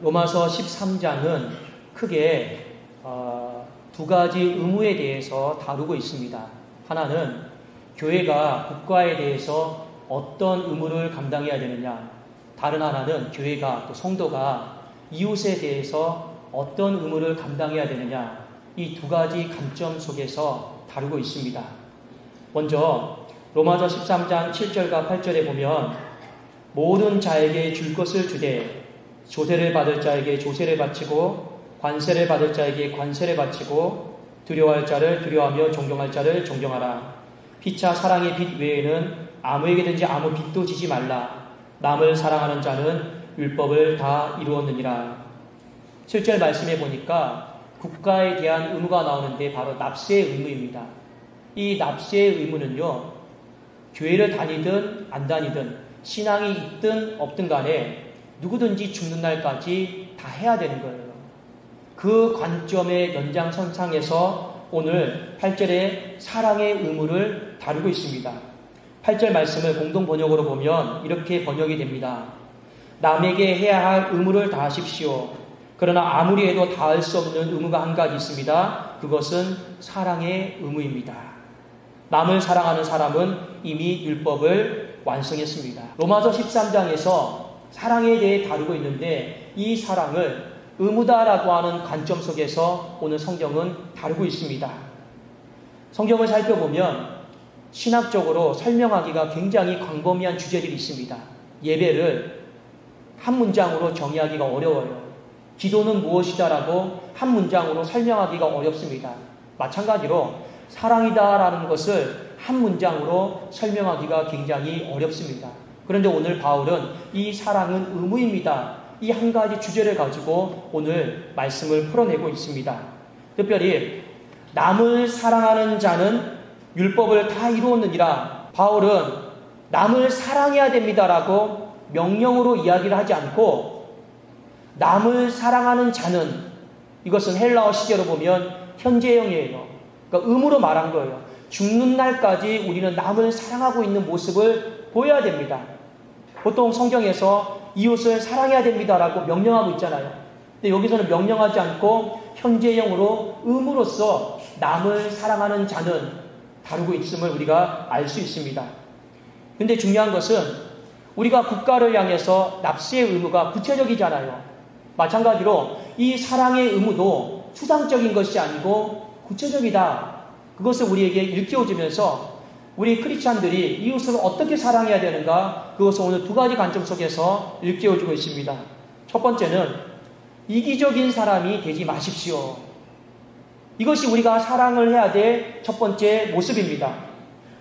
로마서 13장은 크게 두 가지 의무에 대해서 다루고 있습니다. 하나는 교회가 국가에 대해서 어떤 의무를 감당해야 되느냐, 다른 하나는 교회가 또 성도가 이웃에 대해서 어떤 의무를 감당해야 되느냐, 이 두 가지 관점 속에서 다루고 있습니다. 먼저 로마서 13장 7절과 8절에 보면 모든 자에게 줄 것을 주되 조세를 받을 자에게 조세를 바치고 관세를 받을 자에게 관세를 바치고 두려워할 자를 두려워하며 존경할 자를 존경하라. 피차 사랑의 빚 외에는 아무에게든지 아무 빚도 지지 말라. 남을 사랑하는 자는 율법을 다 이루었느니라. 7절 말씀해 보니까 국가에 대한 의무가 나오는데 바로 납세의 의무입니다. 이 납세의 의무는요, 교회를 다니든 안 다니든 신앙이 있든 없든 간에 누구든지 죽는 날까지 다 해야 되는 거예요. 그 관점의 연장선상에서 오늘 8절의 사랑의 의무를 다루고 있습니다. 8절 말씀을 공동 번역으로 보면 이렇게 번역이 됩니다. 남에게 해야 할 의무를 다하십시오. 그러나 아무리 해도 다할 수 없는 의무가 한 가지 있습니다. 그것은 사랑의 의무입니다. 남을 사랑하는 사람은 이미 율법을 완성했습니다. 로마서 13장에서 사랑에 대해 다루고 있는데 이 사랑을 의무다라고 하는 관점 속에서 오늘 성경은 다루고 있습니다. 성경을 살펴보면 신학적으로 설명하기가 굉장히 광범위한 주제들이 있습니다. 예배를 한 문장으로 정의하기가 어려워요. 기도는 무엇이다라고 한 문장으로 설명하기가 어렵습니다. 마찬가지로 사랑이다라는 것을 한 문장으로 설명하기가 굉장히 어렵습니다. 그런데 오늘 바울은 이 사랑은 의무입니다. 이 한 가지 주제를 가지고 오늘 말씀을 풀어내고 있습니다. 특별히 남을 사랑하는 자는 율법을 다 이루었느니라. 바울은 남을 사랑해야 됩니다라고 명령으로 이야기를 하지 않고 남을 사랑하는 자는, 이것은 헬라어 시제로 보면 현재형이에요. 그러니까 의무로 말한 거예요. 죽는 날까지 우리는 남을 사랑하고 있는 모습을 보여야 됩니다. 보통 성경에서 이웃을 사랑해야 됩니다라고 명령하고 있잖아요. 근데 여기서는 명령하지 않고 현재형으로 의무로서 남을 사랑하는 자는 다루고 있음을 우리가 알 수 있습니다. 근데 중요한 것은 우리가 국가를 향해서 납세의 의무가 구체적이잖아요. 마찬가지로 이 사랑의 의무도 추상적인 것이 아니고 구체적이다. 그것을 우리에게 일깨워주면서 우리 크리스찬들이 이웃을 어떻게 사랑해야 되는가, 그것을 오늘 두 가지 관점 속에서 일깨워주고 있습니다. 첫 번째는 이기적인 사람이 되지 마십시오. 이것이 우리가 사랑을 해야 될 첫 번째 모습입니다.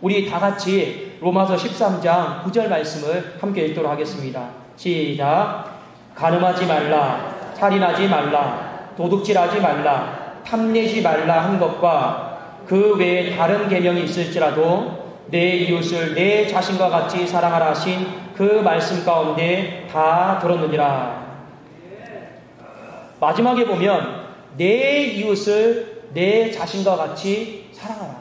우리 다 같이 로마서 13장 9절 말씀을 함께 읽도록 하겠습니다. 시작. 가늠하지 말라, 살인하지 말라, 도둑질하지 말라, 탐내지 말라 한 것과 그 외에 다른 계명이 있을지라도 내 이웃을 내 자신과 같이 사랑하라 하신 그 말씀 가운데 다 들었느니라. 마지막에 보면 내 이웃을 내 자신과 같이 사랑하라.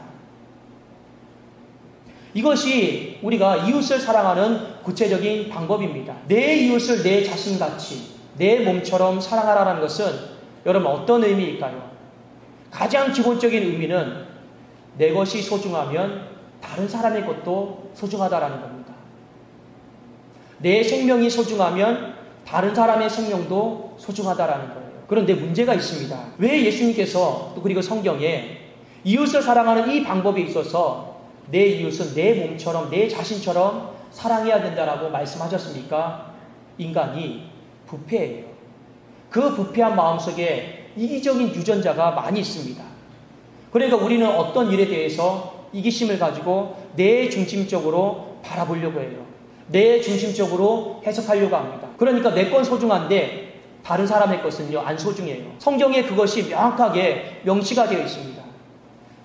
이것이 우리가 이웃을 사랑하는 구체적인 방법입니다. 내 이웃을 내 자신같이, 내 몸처럼 사랑하라는 것은 여러분 어떤 의미일까요? 가장 기본적인 의미는 내 것이 소중하면 다른 사람의 것도 소중하다라는 겁니다. 내 생명이 소중하면 다른 사람의 생명도 소중하다라는 거예요. 그런데 문제가 있습니다. 왜 예수님께서 또 그리고 성경에 이웃을 사랑하는 이 방법에 있어서 내 이웃은 내 몸처럼 내 자신처럼 사랑해야 된다라고 말씀하셨습니까? 인간이 부패예요. 그 부패한 마음속에 이기적인 유전자가 많이 있습니다. 그러니까 우리는 어떤 일에 대해서 이기심을 가지고 내 중심적으로 바라보려고 해요. 내 중심적으로 해석하려고 합니다. 그러니까 내 건 소중한데 다른 사람의 것은요 안 소중해요. 성경에 그것이 명확하게 명시가 되어 있습니다.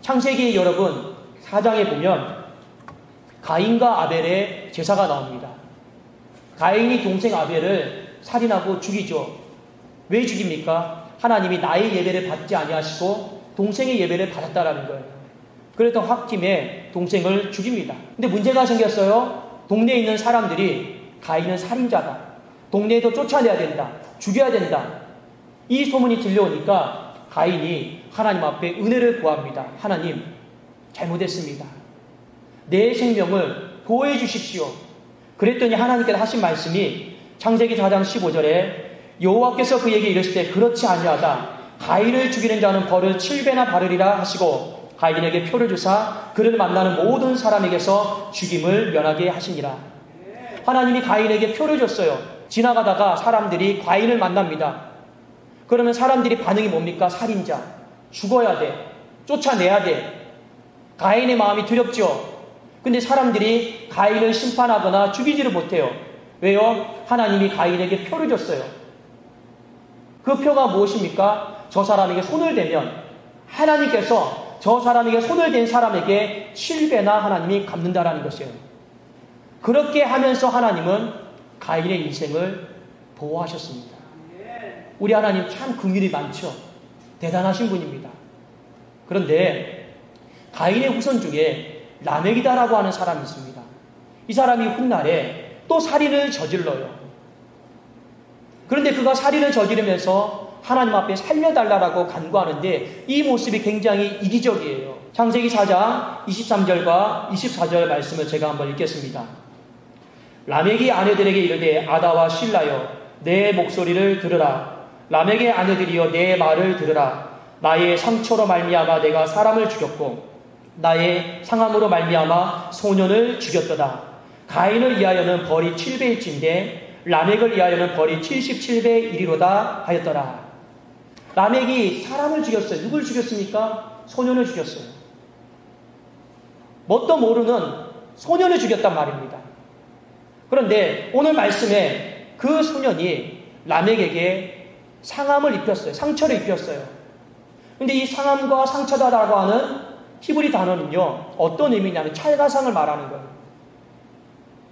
창세기 여러분 4장에 보면 가인과 아벨의 제사가 나옵니다. 가인이 동생 아벨을 살인하고 죽이죠. 왜 죽입니까? 하나님이 나의 예배를 받지 아니하시고 동생의 예배를 받았다라는 거예요. 그랬던 홧김에 동생을 죽입니다. 근데 문제가 생겼어요. 동네에 있는 사람들이 가인은 살인자다, 동네에도 쫓아내야 된다, 죽여야 된다. 이 소문이 들려오니까 가인이 하나님 앞에 은혜를 구합니다. 하나님, 잘못했습니다. 내 생명을 보호해 주십시오. 그랬더니 하나님께서 하신 말씀이 창세기 4장 15절에 여호와께서 그에게 이르실 때 그렇지 아니하다. 가인을 죽이는 자는 벌을 7배나 받으리라 하시고 가인에게 표를 주사 그를 만나는 모든 사람에게서 죽임을 면하게 하시니라. 하나님이 가인에게 표를 줬어요. 지나가다가 사람들이 가인을 만납니다. 그러면 사람들이 반응이 뭡니까? 살인자, 죽어야 돼, 쫓아내야 돼. 가인의 마음이 두렵죠. 근데 사람들이 가인을 심판하거나 죽이지를 못해요. 왜요? 하나님이 가인에게 표를 줬어요. 그 표가 무엇입니까? 저 사람에게 손을 대면 하나님께서 저 사람에게 손을 댄 사람에게 7배나 하나님이 갚는다라는 것이에요. 그렇게 하면서 하나님은 가인의 인생을 보호하셨습니다. 우리 하나님 참 긍휼이 많죠. 대단하신 분입니다. 그런데 가인의 후손 중에 라멕이다라고 하는 사람이 있습니다. 이 사람이 훗날에 또 살인을 저질러요. 그런데 그가 살인을 저지르면서 하나님 앞에 살려달라고 간구하는데 이 모습이 굉장히 이기적이에요. 창세기 4장 23절과 24절 말씀을 제가 한번 읽겠습니다. 라멕이 아내들에게 이르되 아다와 실라여 내 목소리를 들으라. 라멕의 아내들이여 내 말을 들으라. 나의 상처로 말미암아 내가 사람을 죽였고 나의 상함으로 말미암아 소년을 죽였도다. 가인을 위하여는 벌이 7배일진데 라멕을 위하여는 벌이 77배 1이로다 하였더라. 라멕이 사람을 죽였어요. 누굴 죽였습니까? 소년을 죽였어요. 뭣도 모르는 소년을 죽였단 말입니다. 그런데 오늘 말씀에 그 소년이 라멕에게 상함을 입혔어요. 상처를 입혔어요. 근데 이 상함과 상처다라고 하는 히브리 단어는요, 어떤 의미냐면 찰가상을 말하는 거예요.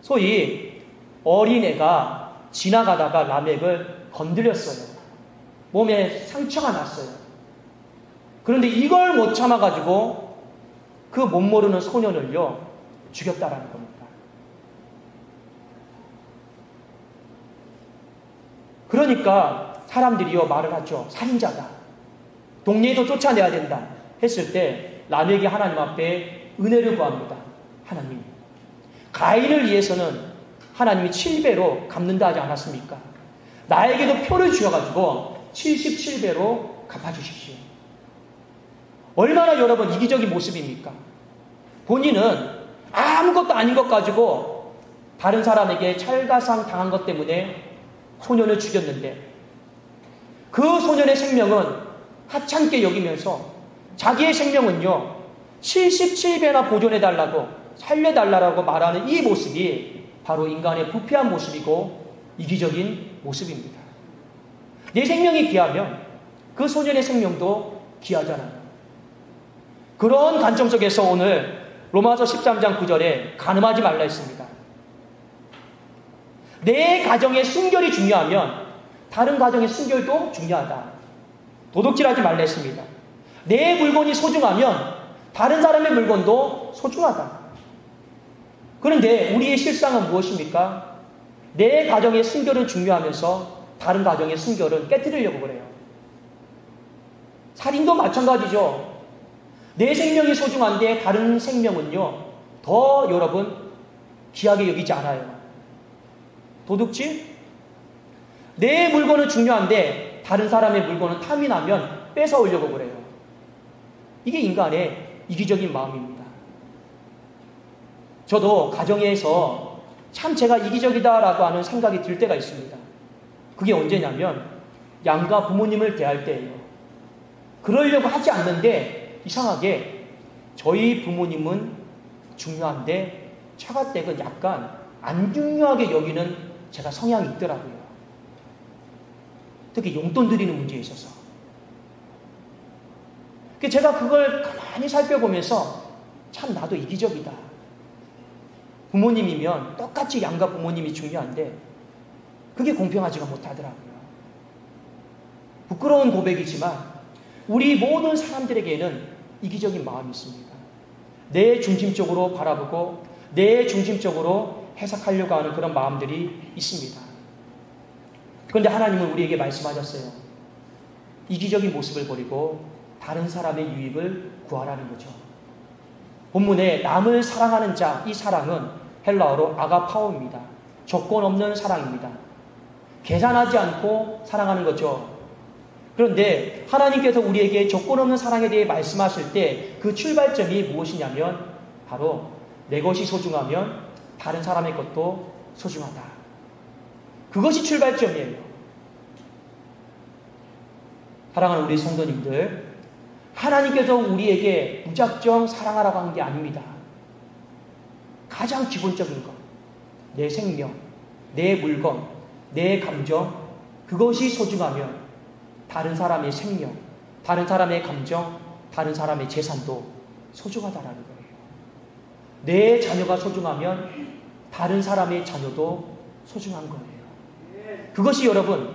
소위 어린애가 지나가다가 라멕을 건드렸어요. 몸에 상처가 났어요. 그런데 이걸 못 참아가지고 그 못 모르는 소년을요, 죽였다라는 겁니다. 그러니까 사람들이요 말을 하죠. 살인자다. 동네에서 쫓아내야 된다. 했을 때 라멕이 하나님 앞에 은혜를 구합니다. 하나님, 가인을 위해서는 하나님이 7배로 갚는다 하지 않았습니까? 나에게도 표를 주셔가지고 77배로 갚아주십시오. 얼마나 여러분 이기적인 모습입니까? 본인은 아무것도 아닌 것 가지고 다른 사람에게 찰가상 당한 것 때문에 소년을 죽였는데 그 소년의 생명은 하찮게 여기면서 자기의 생명은요 77배나 보존해달라고 살려달라고 말하는 이 모습이 바로 인간의 부패한 모습이고 이기적인 모습입니다. 내 생명이 귀하면 그 소년의 생명도 귀하잖아요. 그런 관점 속에서 오늘 로마서 13장 9절에 간음하지 말라 했습니다. 내 가정의 순결이 중요하면 다른 가정의 순결도 중요하다. 도둑질하지 말라 했습니다. 내 물건이 소중하면 다른 사람의 물건도 소중하다. 그런데 우리의 실상은 무엇입니까? 내 가정의 순결은 중요하면서 다른 가정의 순결은 깨뜨리려고 그래요. 살인도 마찬가지죠. 내 생명이 소중한데 다른 생명은요 더 여러분 귀하게 여기지 않아요. 도둑질? 내 물건은 중요한데 다른 사람의 물건은 탐이 나면 뺏어오려고 그래요. 이게 인간의 이기적인 마음입니다. 저도 가정에서 참 제가 이기적이다라고 하는 생각이 들 때가 있습니다. 그게 언제냐면 양가 부모님을 대할 때예요. 그러려고 하지 않는데 이상하게 저희 부모님은 중요한데 처가댁은 약간 안 중요하게 여기는 제가 성향이 있더라고요. 특히 용돈 드리는 문제에 있어서. 제가 그걸 가만히 살펴보면서 참 나도 이기적이다. 부모님이면 똑같이 양가 부모님이 중요한데 그게 공평하지가 못하더라고요. 부끄러운 고백이지만 우리 모든 사람들에게는 이기적인 마음이 있습니다. 내 중심적으로 바라보고 내 중심적으로 해석하려고 하는 그런 마음들이 있습니다. 그런데 하나님은 우리에게 말씀하셨어요. 이기적인 모습을 버리고 다른 사람의 유익을 구하라는 거죠. 본문에 남을 사랑하는 자, 이 사랑은 헬라어로 아가파오입니다. 조건 없는 사랑입니다. 계산하지 않고 사랑하는 거죠. 그런데 하나님께서 우리에게 조건 없는 사랑에 대해 말씀하실 때 그 출발점이 무엇이냐면 바로 내 것이 소중하면 다른 사람의 것도 소중하다. 그것이 출발점이에요. 사랑하는 우리 성도님들, 하나님께서 우리에게 무작정 사랑하라고 한 게 아닙니다. 가장 기본적인 것, 내 생명, 내 물건, 내 감정, 그것이 소중하면 다른 사람의 생명, 다른 사람의 감정, 다른 사람의 재산도 소중하다라는 거예요. 내 자녀가 소중하면 다른 사람의 자녀도 소중한 거예요. 그것이 여러분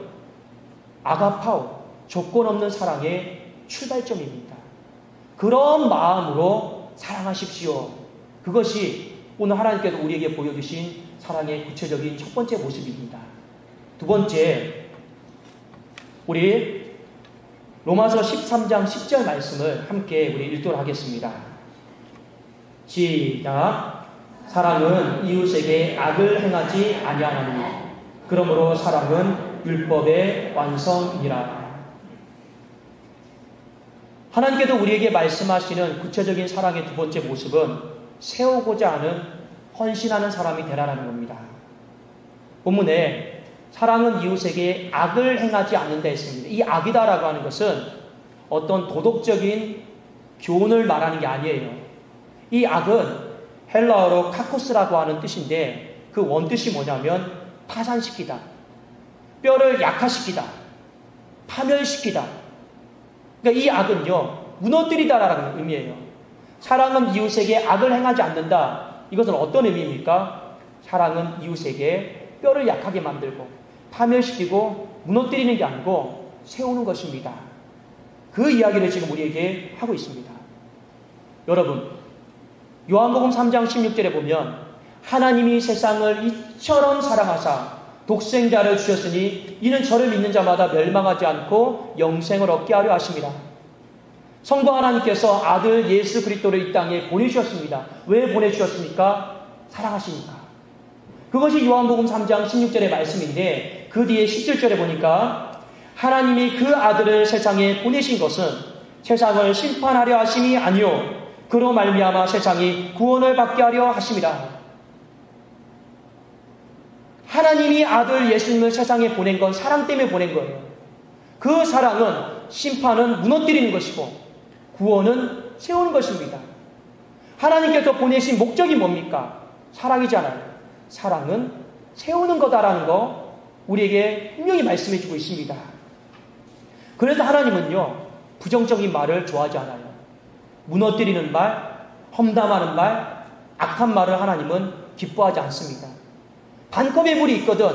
아가파오, 조건 없는 사랑의 출발점입니다. 그런 마음으로 사랑하십시오. 그것이 오늘 하나님께서 우리에게 보여주신 사랑의 구체적인 첫 번째 모습입니다. 두 번째, 우리 로마서 13장 10절 말씀을 함께 우리 읽도록 하겠습니다. 시작. 사랑은 이웃에게 악을 행하지 아니하나니 그러므로 사랑은 율법의 완성이니라. 하나님께서 우리에게 말씀하시는 구체적인 사랑의 두 번째 모습은 세우고자 하는 헌신하는 사람이 되라라는 겁니다. 본문에 사랑은 이웃에게 악을 행하지 않는다 했습니다. 이 악이다라고 하는 것은 어떤 도덕적인 교훈을 말하는 게 아니에요. 이 악은 헬라어로 카코스라고 하는 뜻인데 그 원뜻이 뭐냐면 파산시키다, 뼈를 약화시키다, 파멸시키다. 그러니까 이 악은요, 무너뜨리다라는 의미예요. 사랑은 이웃에게 악을 행하지 않는다. 이것은 어떤 의미입니까? 사랑은 이웃에게 뼈를 약하게 만들고 파멸시키고 무너뜨리는 게 아니고 세우는 것입니다. 그 이야기를 지금 우리에게 하고 있습니다. 여러분, 요한복음 3장 16절에 보면 하나님이 세상을 이처럼 사랑하사 독생자를 주셨으니 이는 저를 믿는 자마다 멸망하지 않고 영생을 얻게 하려 하십니다. 성부 하나님께서 아들 예수 그리스도를 이 땅에 보내주셨습니다. 왜 보내주셨습니까? 사랑하시니까. 그것이 요한복음 3장 16절의 말씀인데 그 뒤에 17절에 보니까 하나님이 그 아들을 세상에 보내신 것은 세상을 심판하려 하심이 아니요 그로 말미암아 세상이 구원을 받게 하려 하심이라. 하나님이 아들 예수님을 세상에 보낸 건 사랑 때문에 보낸 거예요. 그 사랑은 심판은 무너뜨리는 것이고 구원은 세우는 것입니다. 하나님께서 보내신 목적이 뭡니까? 사랑이잖아요. 사랑은 세우는 거다라는 거 우리에게 분명히 말씀해 주고 있습니다. 그래서 하나님은요, 부정적인 말을 좋아하지 않아요. 무너뜨리는 말, 험담하는 말, 악한 말을 하나님은 기뻐하지 않습니다. 반컵의 물이 있거든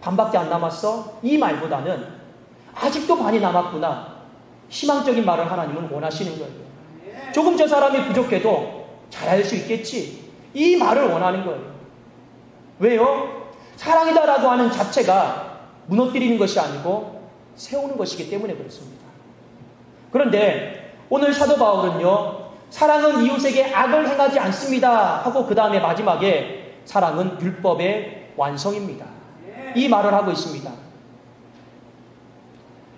반밖에 안 남았어? 이 말보다는 아직도 반이 남았구나. 희망적인 말을 하나님은 원하시는 거예요. 조금 저 사람이 부족해도 잘할 수 있겠지. 이 말을 원하는 거예요. 왜요? 사랑이다라고 하는 자체가 무너뜨리는 것이 아니고 세우는 것이기 때문에 그렇습니다. 그런데 오늘 사도 바울은요, 사랑은 이웃에게 악을 행하지 않습니다 하고 그 다음에 마지막에 사랑은 율법의 완성입니다. 이 말을 하고 있습니다.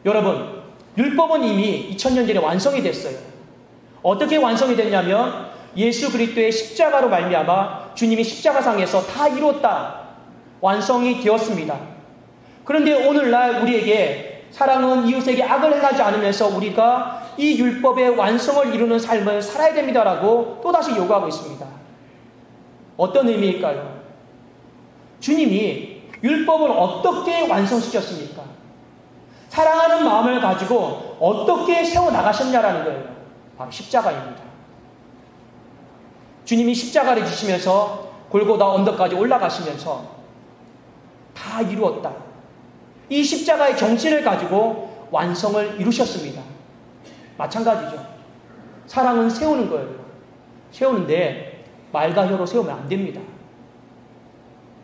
여러분, 율법은 이미 2000년 전에 완성이 됐어요. 어떻게 완성이 됐냐면 예수 그리스도의 십자가로 말미암아 주님이 십자가상에서 다 이루었다. 완성이 되었습니다. 그런데 오늘날 우리에게 사랑은 이웃에게 악을 행하지 않으면서 우리가 이 율법의 완성을 이루는 삶을 살아야 됩니다라고 또다시 요구하고 있습니다. 어떤 의미일까요? 주님이 율법을 어떻게 완성시켰습니까? 사랑하는 마음을 가지고 어떻게 세워나가셨냐라는 거예요. 바로 십자가입니다. 주님이 십자가를 지시면서 골고다 언덕까지 올라가시면서 다 이루었다. 이 십자가의 정신을 가지고 완성을 이루셨습니다. 마찬가지죠. 사랑은 세우는 거예요. 세우는데 말과 혀로 세우면 안 됩니다.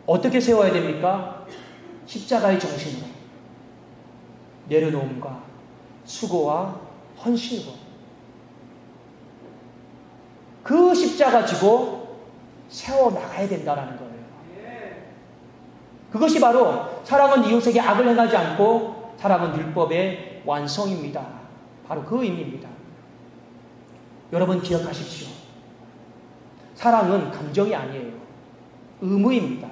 어떻게 세워야 됩니까? 십자가의 정신으로. 내려놓음과 수고와 헌신으로 그 십자가 지고 세워나가야 된다는 거예요. 그것이 바로 사랑은 이웃에게 악을 행하지 않고 사랑은 율법의 완성입니다. 바로 그 의미입니다. 여러분 기억하십시오. 사랑은 감정이 아니에요. 의무입니다.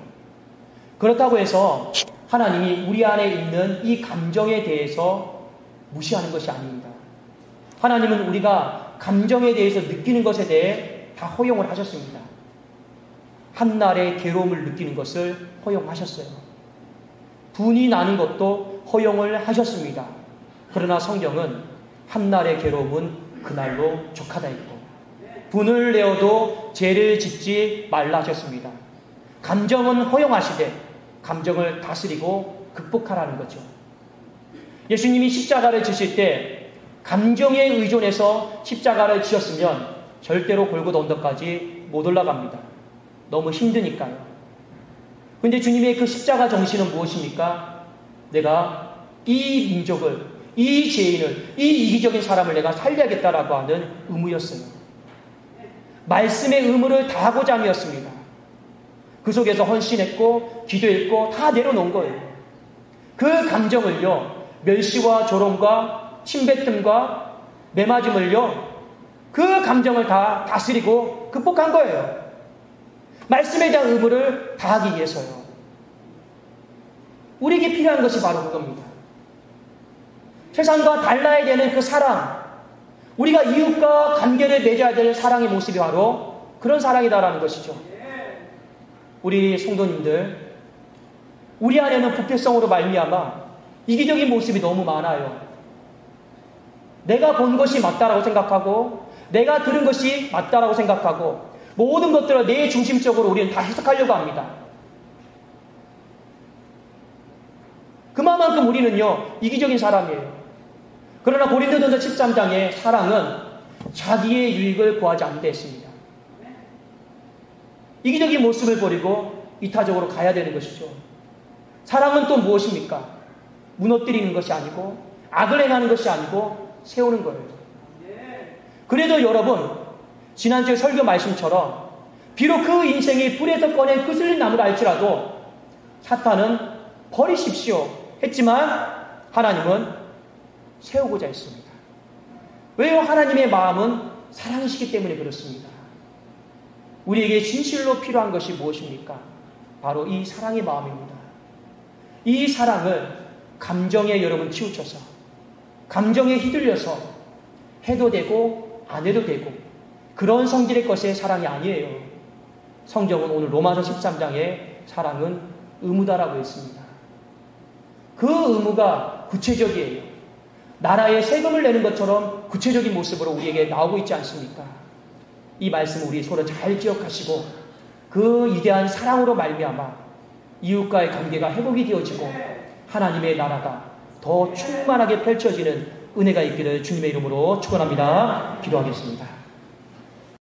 그렇다고 해서 하나님이 우리 안에 있는 이 감정에 대해서 무시하는 것이 아닙니다. 하나님은 우리가 감정에 대해서 느끼는 것에 대해 다 허용을 하셨습니다. 한날의 괴로움을 느끼는 것을 허용하셨어요. 분이 나는 것도 허용을 하셨습니다. 그러나 성경은 한날의 괴로움은 그날로 족하다 했고 분을 내어도 죄를 짓지 말라 하셨습니다. 감정은 허용하시되 감정을 다스리고 극복하라는 거죠. 예수님이 십자가를 지실 때 감정에 의존해서 십자가를 지었으면 절대로 골고다 언덕까지 못 올라갑니다. 너무 힘드니까요. 그런데 주님의 그 십자가 정신은 무엇입니까? 내가 이 민족을, 이 죄인을, 이 이기적인 사람을 내가 살려야겠다라고 하는 의무였어요. 말씀의 의무를 다하고자 함이었습니다. 그 속에서 헌신했고 기도했고 다 내려놓은 거예요. 그 감정을요, 멸시와 조롱과 침뱉음과 매맞음을요, 그 감정을 다 다스리고 극복한 거예요. 말씀에 대한 의무를 다하기 위해서요. 우리에게 필요한 것이 바로 그겁니다. 세상과 달라야 되는 그 사랑, 우리가 이웃과 관계를 맺어야 될 사랑의 모습이 바로 그런 사랑이다라는 것이죠. 우리 성도님들, 우리 안에는 부패성으로 말미암아 이기적인 모습이 너무 많아요. 내가 본 것이 맞다라고 생각하고 내가 들은 것이 맞다라고 생각하고 모든 것들을 내 중심적으로 우리는 다 해석하려고 합니다. 그만큼 우리는요, 이기적인 사람이에요. 그러나 고린도전서 13장의 사랑은 자기의 유익을 구하지 않는 데 있습니다. 이기적인 모습을 버리고 이타적으로 가야 되는 것이죠. 사랑은 또 무엇입니까? 무너뜨리는 것이 아니고 악을 행하는 것이 아니고 세우는 거예요. 그래도 여러분, 지난주에 설교 말씀처럼 비록 그 인생이 불에서 꺼낸 그슬린 나무라 할지라도 사탄은 버리십시오 했지만 하나님은 세우고자 했습니다. 왜요? 하나님의 마음은 사랑이시기 때문에 그렇습니다. 우리에게 진실로 필요한 것이 무엇입니까? 바로 이 사랑의 마음입니다. 이 사랑을 감정에 여러분 치우쳐서 감정에 휘둘려서 해도 되고 안 해도 되고 그런 성질의 것의 사랑이 아니에요. 성경은 오늘 로마서 13장에 사랑은 의무다라고 했습니다. 그 의무가 구체적이에요. 나라에 세금을 내는 것처럼 구체적인 모습으로 우리에게 나오고 있지 않습니까? 이 말씀을 우리 서로 잘 기억하시고 그 위대한 사랑으로 말미암아 이웃과의 관계가 회복이 되어지고 하나님의 나라가 더 충만하게 펼쳐지는 은혜가 있기를 주님의 이름으로 축원합니다. 기도하겠습니다.